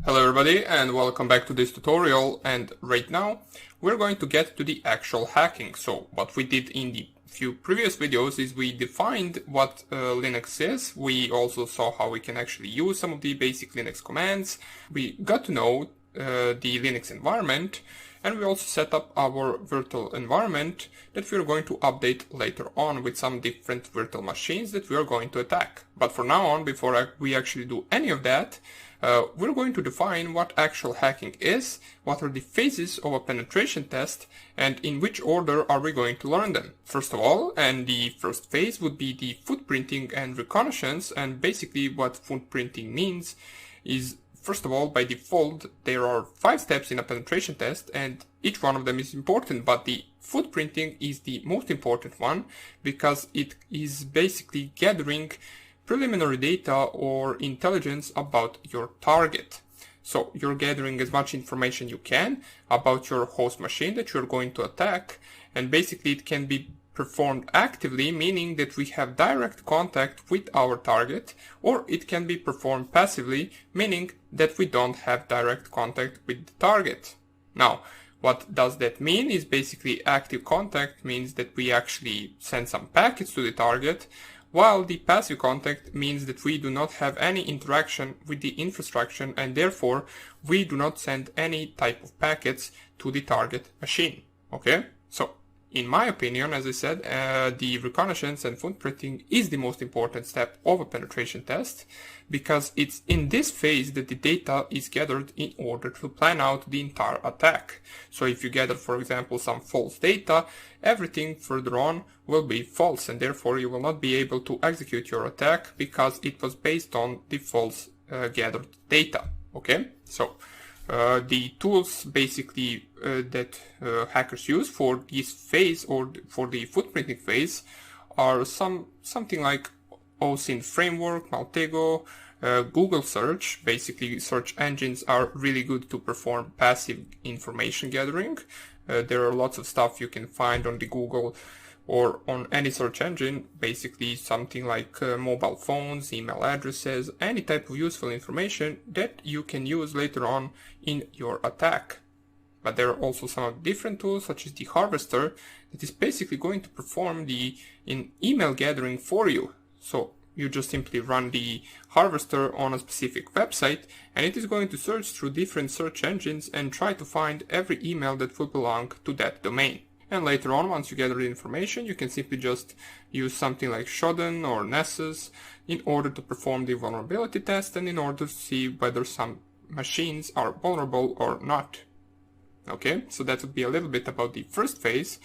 Hello everybody and welcome back to this tutorial, and right now we're going to get to the actual hacking. So what we did in the few previous videos is we defined what Linux is. We also saw how we can actually use some of the basic Linux commands. We got to know the Linux environment, and we also set up our virtual environment that we're going to update later on with some different virtual machines that we are going to attack. But for now on, before we actually do any of that, we're going to define what actual hacking is, what are the phases of a penetration test, and in which order are we going to learn them. First of all, and the first phase would be the footprinting and reconnaissance, and basically what footprinting means is, first of all, by default, there are 5 steps in a penetration test, and each one of them is important, but the footprinting is the most important one because it is basically gathering preliminary data or intelligence about your target. So you're gathering as much information you can about your host machine that you're going to attack, and basically it can be performed actively, meaning that we have direct contact with our target, or it can be performed passively, meaning that we don't have direct contact with the target. Now, what does that mean is basically active contact means that we actually send some packets to the target, while the passive contact means that we do not have any interaction with the infrastructure, and therefore we do not send any type of packets to the target machine. Okay? So, in my opinion, as I said, the reconnaissance and footprinting is the most important step of a penetration test, because it's in this phase that the data is gathered in order to plan out the entire attack. So if you gather, for example, some false data, everything further on will be false, and therefore you will not be able to execute your attack because it was based on the false gathered data. Okay? So the tools basically that hackers use for this phase or for the footprinting phase are something like OSINT framework, Maltego, Google search. Basically, search engines are really good to perform passive information gathering. There are lots of stuff you can find on the Google or on any search engine, basically something like mobile phones, email addresses, any type of useful information that you can use later on in your attack. But there are also some different tools, such as the Harvester, that is basically going to perform the email gathering for you. So you just simply run the Harvester on a specific website, and it is going to search through different search engines and try to find every email that will belong to that domain. And later on, once you gather the information, you can simply just use something like Shodan or Nessus in order to perform the vulnerability test and in order to see whether some machines are vulnerable or not. Okay, so that would be a little bit about the first phase.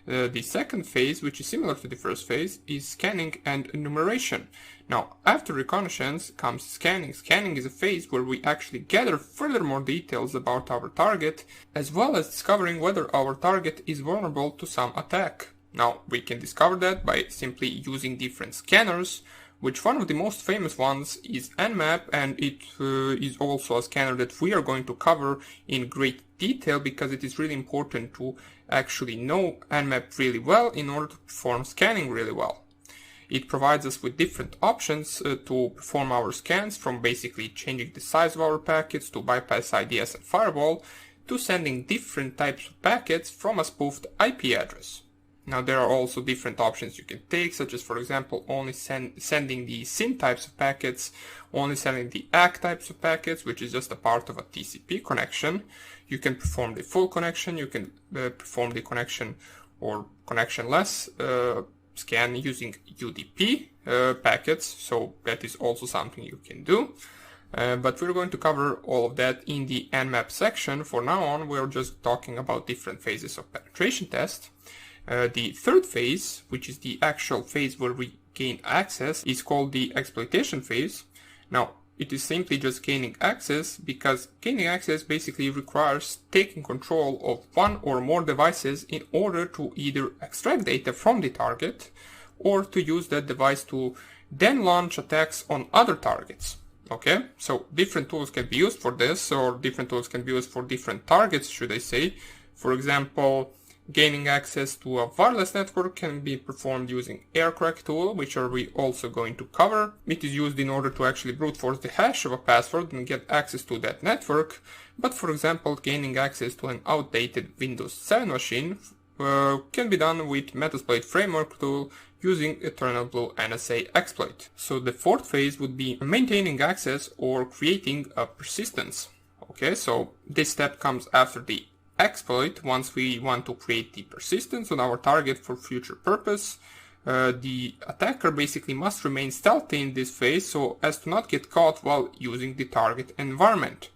The second phase, which is similar to the first phase, is scanning and enumeration. Now, after reconnaissance comes scanning. Scanning is a phase where we actually gather furthermore details about our target, as well as discovering whether our target is vulnerable to some attack. Now, we can discover that by simply using different scanners, which one of the most famous ones is Nmap, and it is also a scanner that we are going to cover in great detail because it is really important to actually know Nmap really well in order to perform scanning really well. It provides us with different options to perform our scans, from basically changing the size of our packets to bypass IDS and firewall, to sending different types of packets from a spoofed IP address. Now, there are also different options you can take, such as, for example, only sending the SYN types of packets, only sending the ACK types of packets, which is just a part of a TCP connection. You can perform the full connection, you can perform the connection or connectionless scan using UDP packets, so that is also something you can do. But we're going to cover all of that in the Nmap section. For now on, we're just talking about different phases of penetration test. The third phase, which is the actual phase where we gain access, is called the exploitation phase. Now, it is simply just gaining access, because gaining access basically requires taking control of one or more devices in order to either extract data from the target or to use that device to then launch attacks on other targets. Okay, so different tools can be used for this, or different tools can be used for different targets, should I say. For example, Gaining access to a wireless network can be performed using AirCrack tool, which we also going to cover. It is used in order to actually brute force the hash of a password and get access to that network. But for example, gaining access to an outdated Windows 7 machine can be done with Metasploit framework tool using Eternal Blue NSA exploit. So the fourth phase would be maintaining access or creating a persistence. Okay, so this step comes after the exploit. Once we want to create the persistence on our target for future purpose, the attacker basically must remain stealthy in this phase so as to not get caught while using the target environment.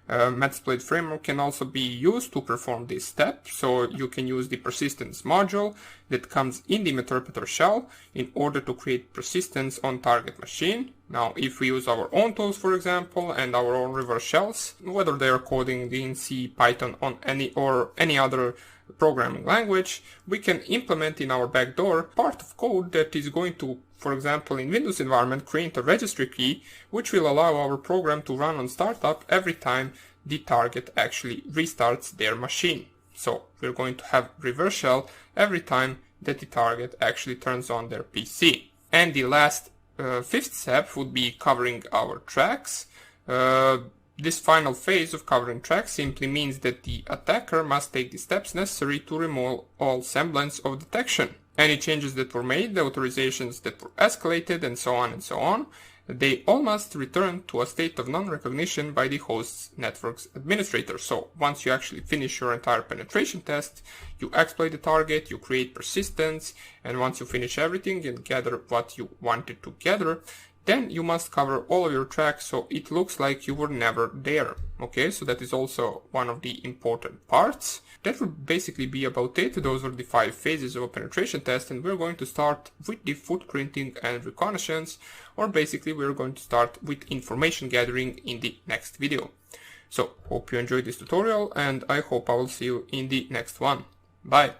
Metasploit framework can also be used to perform this step, so you can use the persistence module that comes in the Meterpreter shell in order to create persistence on target machine. Now, if we use our own tools, for example, and our own reverse shells, whether they are coding in C, Python, on any other programming language, we can implement in our backdoor part of code that is going to, for example, in Windows environment, create a registry key, which will allow our program to run on startup every time the target actually restarts their machine. So we're going to have reverse shell every time that the target actually turns on their PC. And the last fifth step would be covering our tracks. This final phase of covering tracks simply means that the attacker must take the steps necessary to remove all semblance of detection. Any changes that were made, the authorizations that were escalated, and so on, they all must return to a state of non-recognition by the host's network's administrator. So once you actually finish your entire penetration test, you exploit the target, you create persistence, and once you finish everything and gather what you wanted to gather, then you must cover all of your tracks so it looks like you were never there. Okay, so that is also one of the important parts. That would basically be about it. Those are the 5 phases of a penetration test, and we're going to start with the footprinting and reconnaissance, or basically we're going to start with information gathering in the next video. So, hope you enjoyed this tutorial, and I hope I will see you in the next one. Bye!